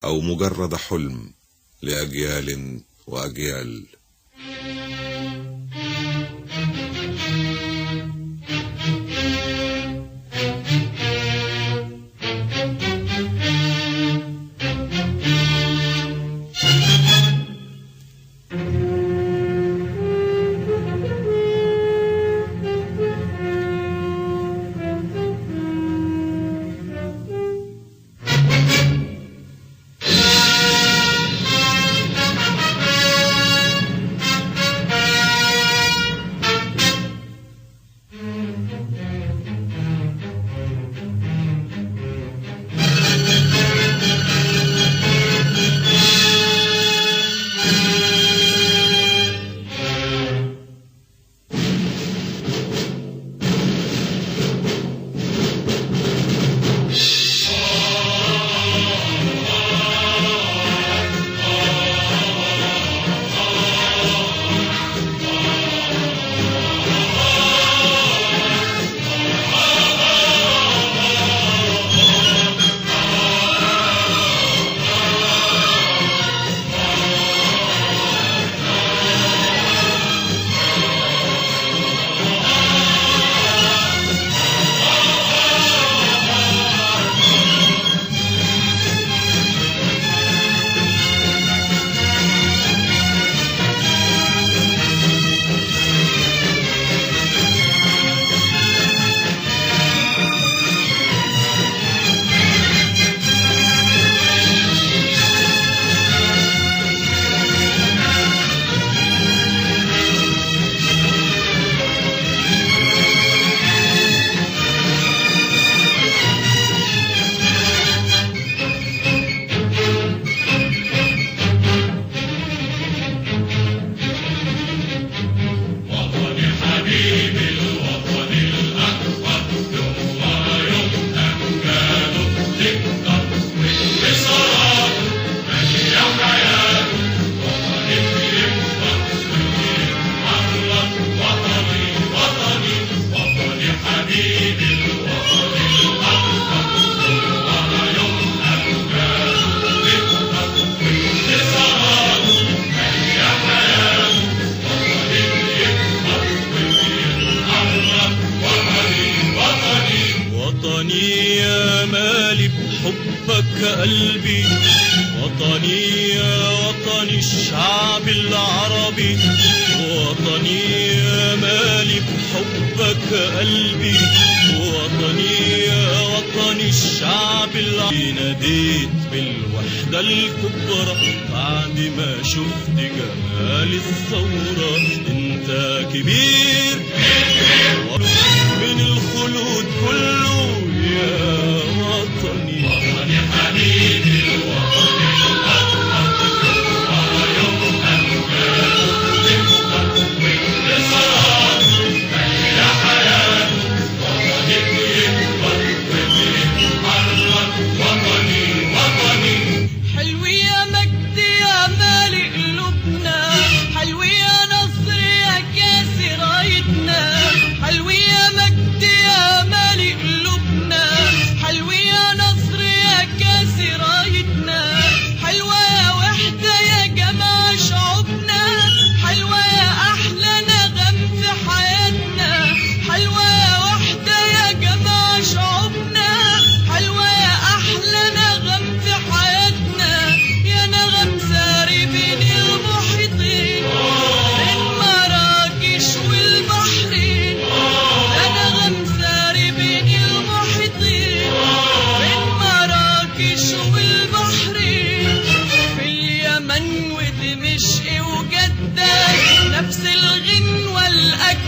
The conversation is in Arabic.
أو مجرد حلم لأجيال وأجيال. حبك قلبي وطني يا وطني الشعب العربي، وطني يا مالي بحبك قلبي، وطني يا وطني الشعب العربي. ناديت بالوحدة الكبرى بعد ما شفت جمال الثورة. انت كبير من الخلود كله يا وطني، وطني حبيبي الوطني الأطهر، ويوم أمجاد تكبر وانتصار مليا حياة. وطني بيكبر وبيتحرك، وطني وطني. حلو يا مجد يا مالي قلوبنا، حلو يا نصر يا كاسي رايتنا، حلو يا مجد يا مالي قلوبنا، حلو يا نصر يا كاسي رايتنا، حلوة يا وحدة يا جماعة شعوبنا، حلوة يا أحلى نغم في حياتنا، حلوة يا وحدة يا جماعة شعوبنا، حلوة يا أحلى نغم في حياتنا، يا نغم ساري بين المحيطين بين مراكش والبحرين، يا نغم ساري بين المحيطين بين مراكش والبحرين، في اليمن ودمشق وجدة نفس الغنوة الأجمل.